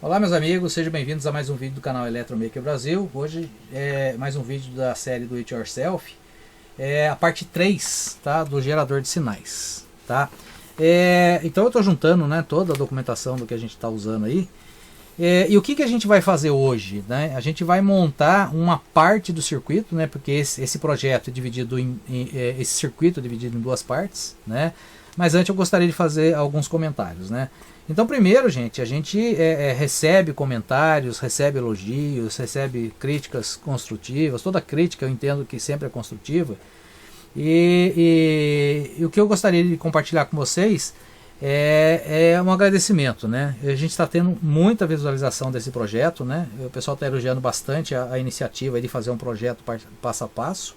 Olá meus amigos, sejam bem-vindos a mais um vídeo do canal Eletromaker Brasil. Hoje é mais um vídeo da série Do It Yourself, a parte 3, tá, do gerador de sinais, tá? Então eu estou juntando, né, toda a documentação do que a gente está usando aí. E o que a gente vai fazer hoje, né? A gente vai montar uma parte do circuito, né, porque esse projeto é dividido esse circuito é dividido em duas partes, né? Mas antes eu gostaria de fazer alguns comentários, né? Então primeiro, gente, a gente recebe comentários, recebe elogios, recebe críticas construtivas. Toda crítica eu entendo que sempre é construtiva. E o que eu gostaria de compartilhar com vocês é um agradecimento, né? A gente está tendo muita visualização desse projeto, né? O pessoal está elogiando bastante a iniciativa de fazer um projeto passo a passo.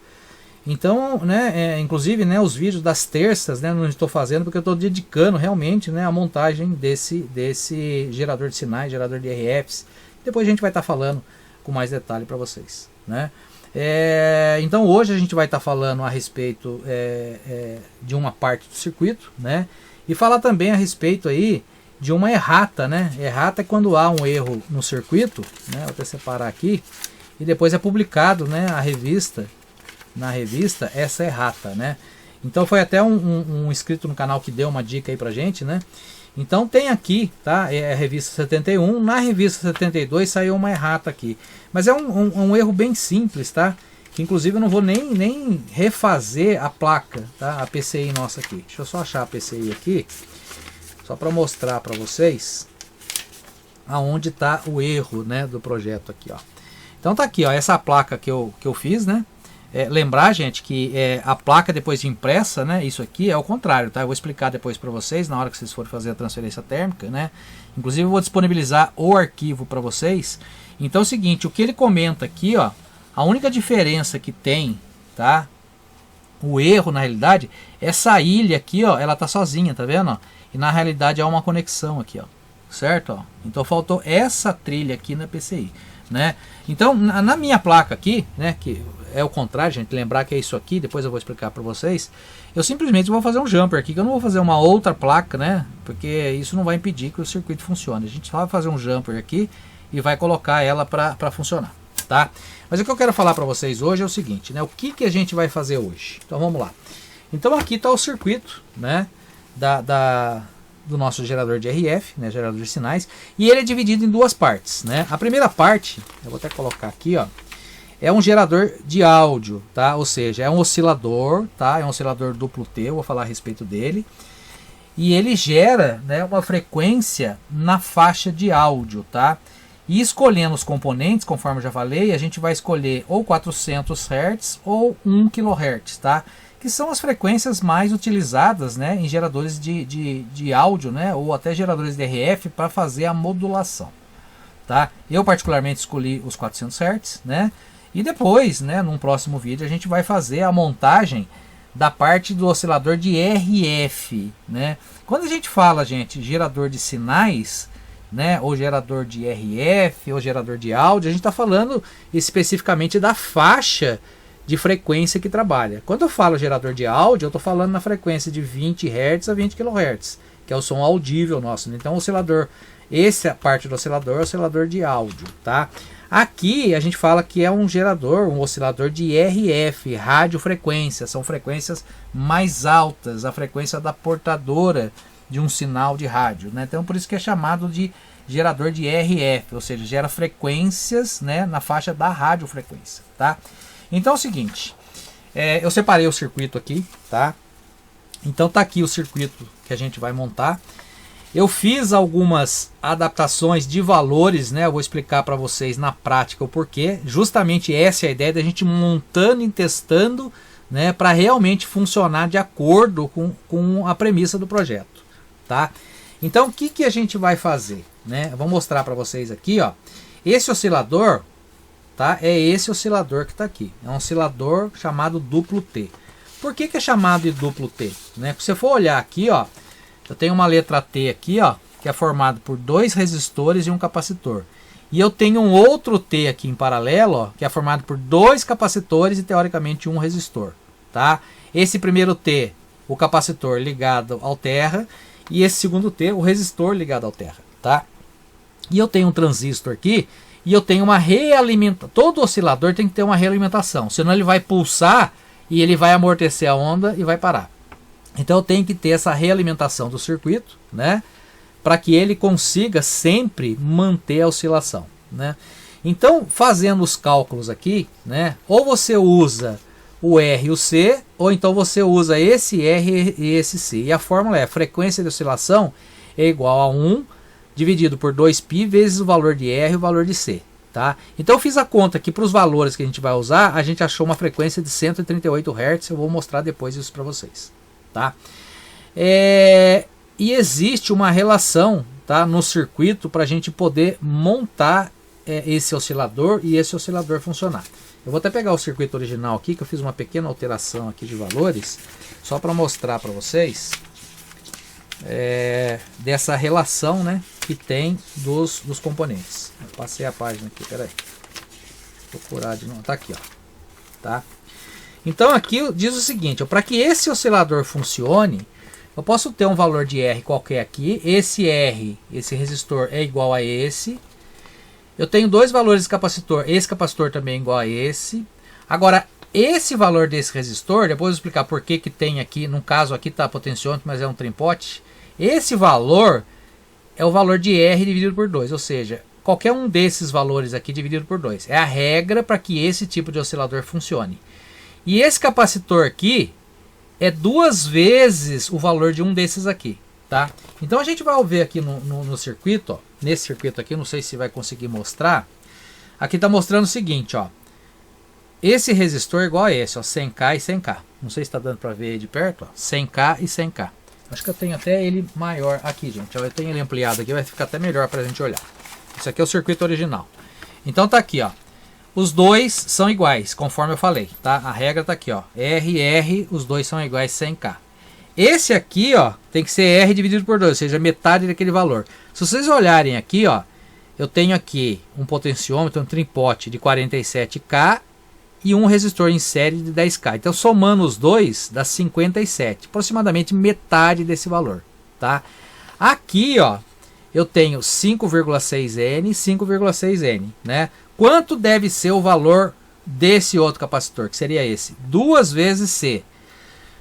Então, né, inclusive, né, os vídeos das terças, né, não estou fazendo porque eu estou dedicando realmente, né, a montagem desse gerador de sinais, gerador de RFs. Depois a gente vai estar falando com mais detalhe para vocês, né? Então hoje a gente vai estar falando a respeito de uma parte do circuito, né, e falar também a respeito aí de uma errata, né? Errata é quando há um erro no circuito, né? Vou até separar aqui, e depois é publicado, né, na revista essa errata, né? Então foi até um inscrito no canal que deu uma dica aí pra gente, né? Então tem aqui, tá? É a revista 71, na revista 72 saiu uma errata aqui. Mas é um erro bem simples, tá? Que inclusive eu não vou nem refazer a placa, tá? A PCI nossa aqui. Deixa eu só achar a PCI aqui, só para mostrar para vocês aonde tá o erro, né, do projeto aqui, ó. Então tá aqui, ó, essa placa que eu fiz, né? Lembrar, gente, que a placa depois de impressa, né, isso aqui é o contrário, tá? Eu vou explicar depois para vocês na hora que vocês forem fazer a transferência térmica, né? Inclusive eu vou disponibilizar o arquivo para vocês. Então é o seguinte, o que ele comenta aqui, ó, a única diferença que tem, tá? O erro na realidade, essa ilha aqui, ó, ela tá sozinha, tá vendo? Ó? E na realidade há uma conexão aqui, ó, certo? Ó? Então faltou essa trilha aqui na PCI, né? Então na minha placa aqui, né, que é o contrário, gente, lembrar que é isso aqui, depois eu vou explicar para vocês. Eu simplesmente vou fazer um jumper aqui, que eu não vou fazer uma outra placa, né, porque isso não vai impedir que o circuito funcione. A gente só vai fazer um jumper aqui e vai colocar ela para funcionar, tá? Mas o que eu quero falar para vocês hoje é o seguinte, né, o que a gente vai fazer hoje. Então vamos lá. Então aqui está o circuito, né, do nosso gerador de RF, né, gerador de sinais, e ele é dividido em duas partes, né? A primeira parte, eu vou até colocar aqui, ó, é um gerador de áudio, tá? Ou seja, é um oscilador, tá? É um oscilador duplo T, eu vou falar a respeito dele. E ele gera, né, uma frequência na faixa de áudio, tá? E escolhendo os componentes, conforme eu já falei, a gente vai escolher ou 400 Hz ou 1 kHz, tá? Que são as frequências mais utilizadas, né, em geradores de áudio, né, ou até geradores de RF para fazer a modulação, tá? Eu particularmente escolhi os 400 Hz, né? E depois, né, num próximo vídeo, a gente vai fazer a montagem da parte do oscilador de RF, né? Quando a gente fala, gente, gerador de sinais, né, ou gerador de RF, ou gerador de áudio, a gente está falando especificamente da faixa de frequência que trabalha. Quando eu falo gerador de áudio, eu estou falando na frequência de 20 Hz a 20 kHz, que é o som audível nosso, né? Então o oscilador, essa parte do oscilador é o oscilador de áudio, tá? Aqui a gente fala que é um gerador, um oscilador de RF, radiofrequência, são frequências mais altas, a frequência da portadora de um sinal de rádio, né? Então por isso que é chamado de gerador de RF, ou seja, gera frequências, né, na faixa da radiofrequência, tá? Então é o seguinte, eu separei o circuito aqui, tá? Então tá aqui o circuito que a gente vai montar. Eu fiz algumas adaptações de valores, né? Eu vou explicar para vocês na prática o porquê. Justamente essa é a ideia da gente montando e testando, né? Para realmente funcionar de acordo com a premissa do projeto, tá? Então o que a gente vai fazer, né? Eu vou mostrar para vocês aqui, ó. Esse oscilador, tá? É esse oscilador que está aqui. É um oscilador chamado duplo T. Por que que é chamado de duplo T? Né? Se você for olhar aqui, ó, eu tenho uma letra T aqui, ó, que é formado por 2 resistores e um capacitor. E eu tenho um outro T aqui em paralelo, ó, que é formado por 2 capacitores e teoricamente um resistor. Tá? Esse primeiro T, o capacitor ligado ao terra, e esse segundo T, o resistor ligado ao terra. Tá? E eu tenho um transistor aqui, e eu tenho uma realimentação. Todo oscilador tem que ter uma realimentação, senão ele vai pulsar e ele vai amortecer a onda e vai parar. Então eu tenho que ter essa realimentação do circuito, né, para que ele consiga sempre manter a oscilação, né? Então, fazendo os cálculos aqui, né, ou você usa o R e o C, ou então você usa esse R e esse C. E a fórmula é: a frequência de oscilação é igual a 1 dividido por 2π vezes o valor de R e o valor de C. Tá? Então eu fiz a conta aqui para os valores que a gente vai usar, a gente achou uma frequência de 138 Hz, eu vou mostrar depois isso para vocês. Tá? E existe uma relação, tá, no circuito para a gente poder montar esse oscilador e esse oscilador funcionar. Eu vou até pegar o circuito original aqui, que eu fiz uma pequena alteração aqui de valores, só para mostrar para vocês dessa relação, né, que tem dos componentes. Eu passei a página aqui, peraí. Vou procurar de novo, tá aqui, ó. Tá? Então aqui diz o seguinte: para que esse oscilador funcione, eu posso ter um valor de R qualquer aqui. Esse R, esse resistor é igual a esse. Eu tenho 2 valores de capacitor. Esse capacitor também é igual a esse. Agora, esse valor desse resistor, depois eu vou explicar por que que tem aqui. No caso aqui está potenciômetro, mas é um trimpote. Esse valor é o valor de R dividido por 2, ou seja, qualquer um desses valores aqui dividido por 2. É a regra para que esse tipo de oscilador funcione. E esse capacitor aqui é 2 vezes o valor de um desses aqui. Tá? Então a gente vai ver aqui no circuito, ó, nesse circuito aqui, não sei se vai conseguir mostrar. Aqui está mostrando o seguinte, ó. Esse resistor é igual a esse, ó, 100K e 100K. Não sei se está dando para ver aí de perto, ó, 100K e 100K. Acho que eu tenho até ele maior aqui, gente. Eu tenho ele ampliado aqui, vai ficar até melhor para a gente olhar. Isso aqui é o circuito original. Então tá aqui, ó. Os dois são iguais, conforme eu falei, tá? A regra tá aqui, ó. R, R, os dois são iguais 100K. Esse aqui, ó, tem que ser R dividido por 2, ou seja, metade daquele valor. Se vocês olharem aqui, ó, eu tenho aqui um potenciômetro, um trimpote de 47K e um resistor em série de 10K. Então, somando os dois, dá 57, aproximadamente metade desse valor, tá? Aqui, ó, eu tenho 5,6N e 5,6N, né? Quanto deve ser o valor desse outro capacitor, que seria esse? 2 vezes C.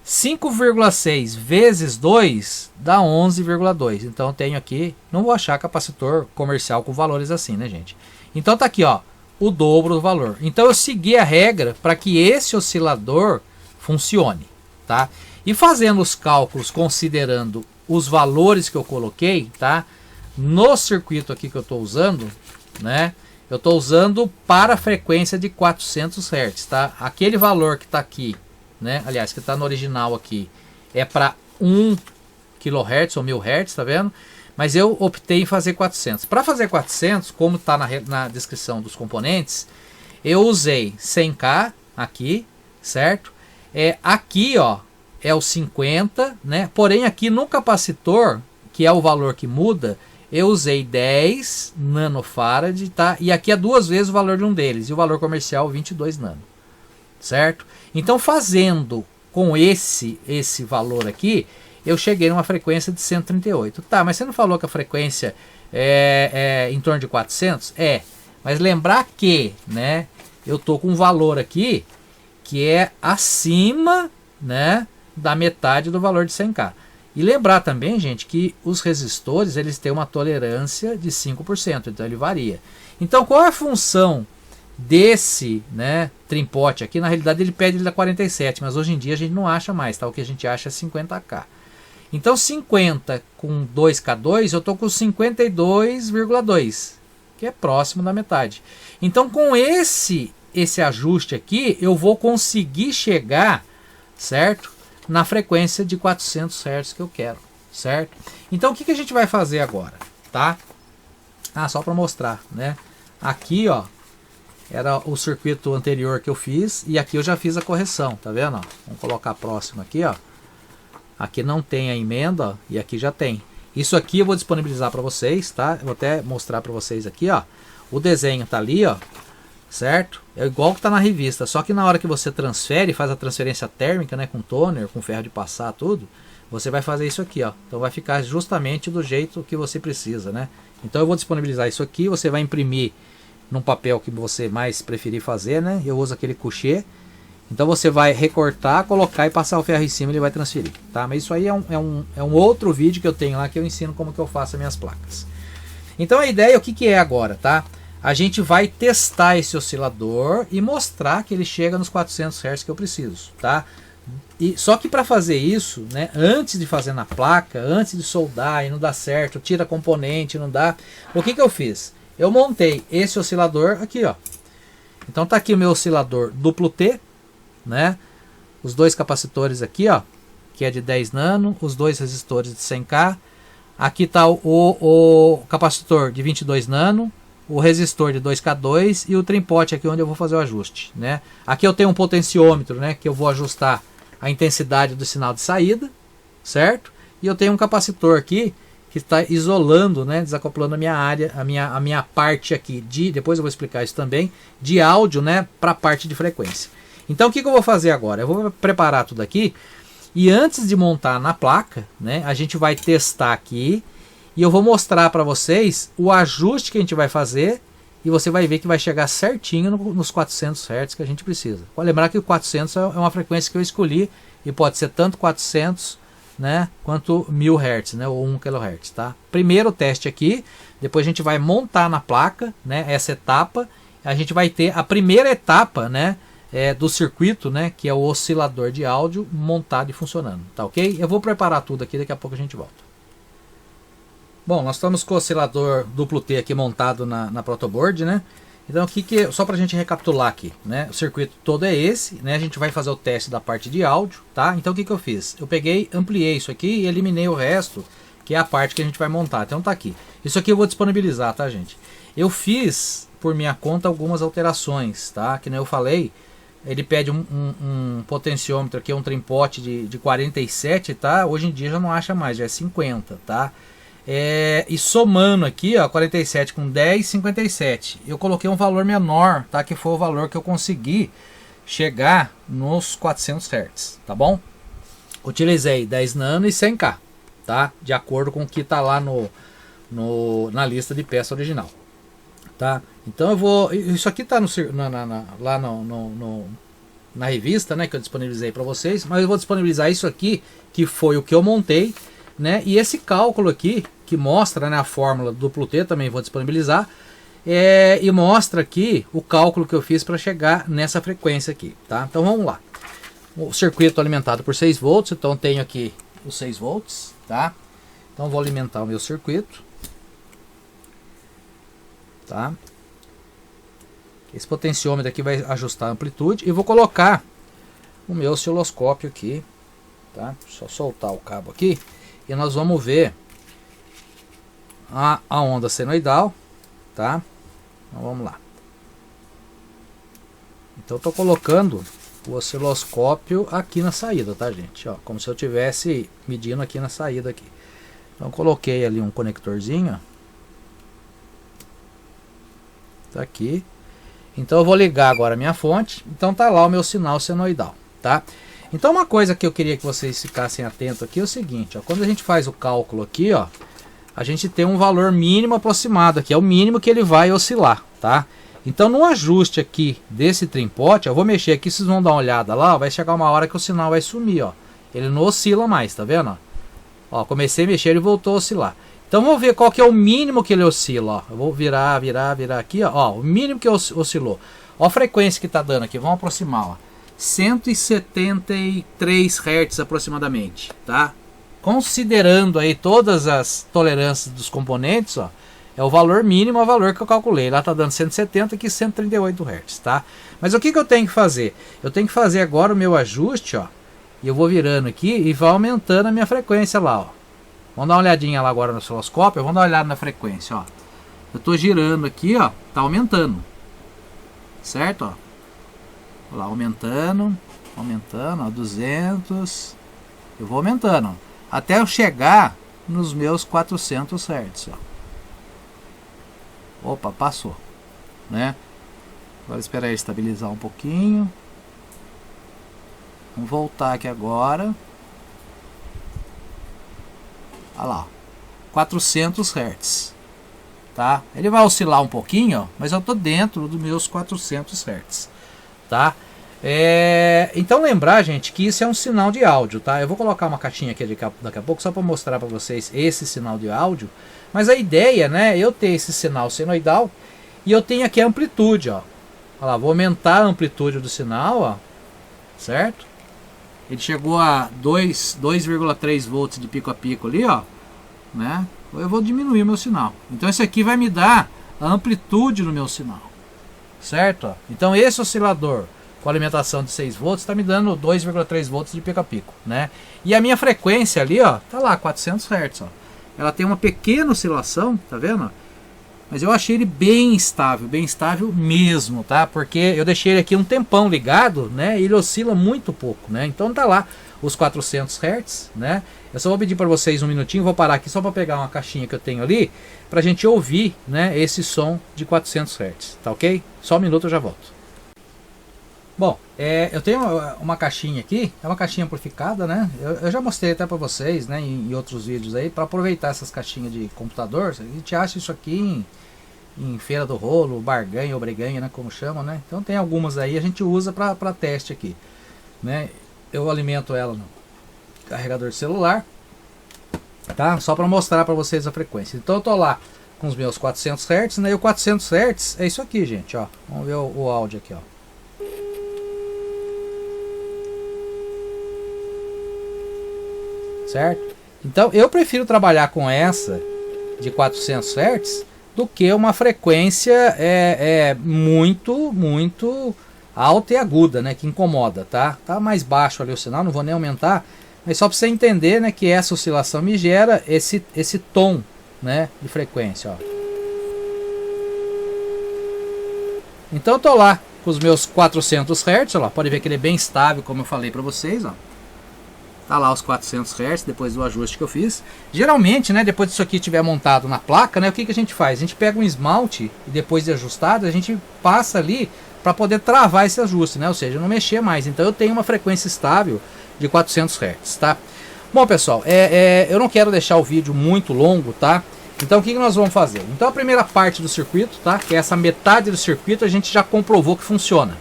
5,6 vezes 2 dá 11,2. Então, eu tenho aqui, não vou achar capacitor comercial com valores assim, né, gente? Então, tá aqui, ó, o dobro do valor. Então eu segui a regra para que esse oscilador funcione, tá? E fazendo os cálculos considerando os valores que eu coloquei, tá? No circuito aqui que eu estou usando, né? Eu estou usando para a frequência de 400 Hz, tá? Aquele valor que está aqui, né? Aliás, que está no original aqui, é para 1 kHz ou 1000 Hz, tá vendo? Mas eu optei em fazer 400. Para fazer 400, como está na descrição dos componentes, eu usei 100K aqui, certo? Aqui, ó, é o 50, né? Porém, aqui no capacitor, que é o valor que muda, eu usei 10 nanofarad, tá? E aqui é 2 vezes o valor de um deles. E o valor comercial, 22 nano, certo? Então, fazendo com esse valor aqui, eu cheguei numa frequência de 138. Tá, mas você não falou que a frequência é em torno de 400? Mas lembrar que, né, eu tô com um valor aqui que é acima, né, da metade do valor de 100K. E lembrar também, gente, que os resistores, eles têm uma tolerância de 5%, então ele varia. Então, qual é a função desse, né, trimpote aqui? Na realidade, ele pede ele da 47, mas hoje em dia a gente não acha mais, tá? O que a gente acha é 50K. Então 50 com 2K2, eu estou com 52,2, que é próximo da metade. Então com esse ajuste aqui, eu vou conseguir chegar, certo? Na frequência de 400 Hz que eu quero, certo? Então o que a gente vai fazer agora, tá? Só para mostrar, né? Aqui, ó, era o circuito anterior que eu fiz, e aqui eu já fiz a correção, tá vendo? Ó? Vamos colocar a próxima aqui, ó. Aqui não tem a emenda, ó, e aqui já tem. Isso aqui eu vou disponibilizar para vocês, tá? Eu vou até mostrar para vocês aqui, ó. O desenho tá ali, ó, certo? É igual que tá na revista, só que na hora que você transfere, faz a transferência térmica, né, com toner, com ferro de passar, tudo, você vai fazer isso aqui, ó. Então vai ficar justamente do jeito que você precisa, né? Então eu vou disponibilizar isso aqui, você vai imprimir num papel que você mais preferir fazer, né? Eu uso aquele coucher. Então você vai recortar, colocar e passar o ferro em cima, ele vai transferir, tá? Mas isso aí é um outro vídeo que eu tenho lá, que eu ensino como que eu faço as minhas placas. Então a ideia, o que é agora, tá? A gente vai testar esse oscilador e mostrar que ele chega nos 400 Hz que eu preciso, tá? E, só que para fazer isso, né, antes de fazer na placa, antes de soldar e não dá certo, tira componente, não dá, o que eu fiz? Eu montei esse oscilador aqui, ó. Então tá aqui o meu oscilador duplo T, né? Os dois capacitores aqui, ó, que é de 10 nano, os dois resistores de 100K. Aqui tá o capacitor de 22 nano, o resistor de 2K2 e o trimpote aqui onde eu vou fazer o ajuste, né? Aqui eu tenho um potenciômetro, né, que eu vou ajustar a intensidade do sinal de saída, certo? E eu tenho um capacitor aqui que está isolando, né, desacoplando a minha área, a minha parte aqui de, depois eu vou explicar isso também, de áudio, né, para a parte de frequência. Então o que eu vou fazer agora? Eu vou preparar tudo aqui e antes de montar na placa, né, a gente vai testar aqui e eu vou mostrar para vocês o ajuste que a gente vai fazer e você vai ver que vai chegar certinho nos 400 Hz que a gente precisa. Pode lembrar que o 400 é uma frequência que eu escolhi e pode ser tanto 400, né, quanto 1000 Hz, né, ou 1 kHz, tá? Primeiro teste aqui, depois a gente vai montar na placa, né, essa etapa, a gente vai ter a primeira etapa, né, do circuito, né, que é o oscilador de áudio montado e funcionando, tá ok? Eu vou preparar tudo aqui, daqui a pouco a gente volta. Bom, nós estamos com o oscilador duplo T aqui montado na protoboard, né? Então só para a gente recapitular aqui, né? O circuito todo é esse, né? A gente vai fazer o teste da parte de áudio, tá? Então o que eu fiz? Eu peguei, ampliei isso aqui e eliminei o resto, que é a parte que a gente vai montar. Então tá aqui. Isso aqui eu vou disponibilizar, tá, gente? Eu fiz por minha conta algumas alterações, tá? Que nem eu falei. Ele pede um potenciômetro aqui, um trimpote de 47, tá? Hoje em dia já não acha mais, já é 50, tá? E somando aqui, ó, 47 com 10, 57. Eu coloquei um valor menor, tá? Que foi o valor que eu consegui chegar nos 400 Hz, tá bom? Utilizei 10 nano e 100K, tá? De acordo com o que tá lá na lista de peça original. Tá? Então eu vou. Isso aqui está lá na revista, né, que eu disponibilizei para vocês, mas eu vou disponibilizar isso aqui, que foi o que eu montei, né? E esse cálculo aqui, que mostra, né, a fórmula do duplo T, também vou disponibilizar. E mostra aqui o cálculo que eu fiz para chegar nessa frequência aqui. Tá? Então vamos lá. O circuito alimentado por 6 volts, então tenho aqui os 6 volts. Tá? Então vou alimentar o meu circuito. Tá? Esse potenciômetro aqui vai ajustar a amplitude e vou colocar o meu osciloscópio aqui, tá? Só soltar o cabo aqui e nós vamos ver a onda senoidal, tá? Então vamos lá. Então estou colocando o osciloscópio aqui na saída, tá, gente? Ó, como se eu estivesse medindo aqui na saída aqui. Então coloquei ali um conectorzinho, ó. Tá aqui. Então eu vou ligar agora a minha fonte. Então tá lá o meu sinal senoidal, tá? Então uma coisa que eu queria que vocês ficassem atentos aqui é o seguinte, ó, quando a gente faz o cálculo aqui, ó, a gente tem um valor mínimo aproximado aqui, é o mínimo que ele vai oscilar, tá? Então no ajuste aqui desse trimpote, eu vou mexer aqui, vocês vão dar uma olhada lá, ó, vai chegar uma hora que o sinal vai sumir, ó. Ele não oscila mais, tá vendo? Ó, comecei a mexer, ele voltou a oscilar. Então vamos ver qual que é o mínimo que ele oscila, ó. Eu vou virar aqui, ó, o mínimo que oscilou. Ó a frequência que tá dando aqui, vamos aproximar, ó. 173 Hz aproximadamente, tá? Considerando aí todas as tolerâncias dos componentes, ó, é o valor mínimo, o valor que eu calculei. Lá tá dando 170, aqui 138 Hz, tá? Mas o que eu tenho que fazer? Eu tenho que fazer agora o meu ajuste, ó. E eu vou virando aqui e vai aumentando a minha frequência lá, ó. Vamos dar uma olhadinha lá agora no osciloscópio. Vamos dar uma olhada na frequência, ó. Eu tô girando aqui, ó, tá aumentando. certo? Ó. Olha lá, aumentando, ó, 200, eu vou aumentando, ó, até eu chegar nos meus 400 Hz, ó. Opa, passou, né? Agora esperar ele estabilizar um pouquinho. Vamos voltar aqui agora. Olha lá, 400 Hz, tá? Ele vai oscilar um pouquinho, ó, mas eu tô dentro dos meus 400 Hz, tá? Então lembrar, gente, que isso é um sinal de áudio, tá? Eu vou colocar uma caixinha aqui daqui a pouco só para mostrar para vocês esse sinal de áudio. Mas a ideia, né, eu ter esse sinal senoidal e eu tenho aqui a amplitude, ó. Olha lá, vou aumentar a amplitude do sinal, ó, certo? Ele chegou a 2,3 volts de pico a pico ali, ó, né? Eu vou diminuir o meu sinal. Então esse aqui vai me dar a amplitude no meu sinal, certo? Ó. Então esse oscilador com alimentação de 6 volts está me dando 2,3 volts de pico a pico, né? E a minha frequência ali, ó, tá lá, 400 Hz, ó. Ela tem uma pequena oscilação, tá vendo? Mas eu achei ele bem estável mesmo, tá? Porque eu deixei ele aqui um tempão ligado, né? E ele oscila muito pouco, né? Então tá lá os 400 Hz, né? Eu só vou pedir para vocês um minutinho, vou parar aqui só para pegar uma caixinha que eu tenho ali, pra gente ouvir, né, esse som de 400 Hz, tá ok? Só um minuto eu já volto. Bom, eu tenho uma caixinha aqui, é uma caixinha amplificada, né? Eu já mostrei até para vocês, né, em outros vídeos aí, para aproveitar essas caixinhas de computador. A gente acha isso aqui em Feira do Rolo, barganha ou breganha, né, como chamam, né? Então tem algumas aí, a gente usa para teste aqui, né? Eu alimento ela no carregador de celular, tá? Só para mostrar para vocês a frequência. Então eu tô lá com os meus 400 Hz, né? E o 400 Hz é isso aqui, gente, ó. Vamos ver o áudio aqui, ó. Certo? Então eu prefiro trabalhar com essa de 400 Hz do que uma frequência muito alta e aguda, né, que incomoda, tá? Tá mais baixo ali o sinal, não vou nem aumentar, mas só para você entender, né, que essa oscilação me gera esse tom, né, de frequência, ó. Então eu tô lá com os meus 400 Hz, ó, pode ver que ele é bem estável, como eu falei para vocês, ó. Tá lá os 400 Hz, depois do ajuste que eu fiz. Geralmente, né, depois disso aqui estiver montado na placa, né, o que a gente faz? A gente pega um esmalte e depois de ajustado, a gente passa ali para poder travar esse ajuste, né? Ou seja, não mexer mais. Então eu tenho uma frequência estável de 400 Hz, tá? Bom, pessoal, eu não quero deixar o vídeo muito longo, tá? Então o que nós vamos fazer? Então a primeira parte do circuito, tá? Que é essa metade do circuito, a gente já comprovou que funciona,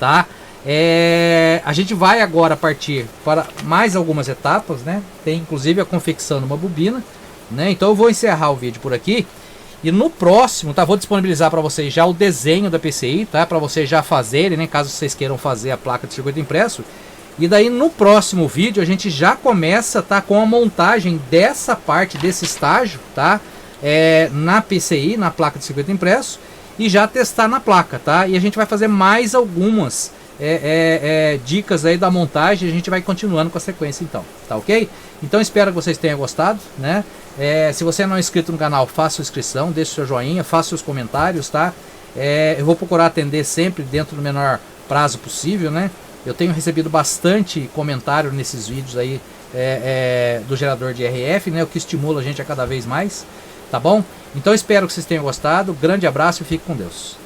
tá? A gente vai agora partir para mais algumas etapas, né? Tem inclusive a confecção de uma bobina, né? Então eu vou encerrar o vídeo por aqui e no próximo, tá? Vou disponibilizar para vocês já o desenho da PCI, tá? Para vocês já fazerem, né? Caso vocês queiram fazer a placa de circuito impresso. E daí no próximo vídeo a gente já começa, tá? Com a montagem dessa parte, desse estágio, tá? Na PCI, na placa de circuito impresso, e já testar na placa, tá? E a gente vai fazer mais algumas dicas aí da montagem. A gente vai continuando com a sequência então, tá ok? Então espero que vocês tenham gostado, né? Se você não é inscrito no canal, faça sua inscrição, deixe seu joinha, faça seus comentários, tá? Eu vou procurar atender sempre dentro do menor prazo possível, né? Eu tenho recebido bastante comentário nesses vídeos aí do gerador de RF, né? O que estimula a gente a cada vez mais, tá bom? Então espero que vocês tenham gostado, grande abraço e fique com Deus.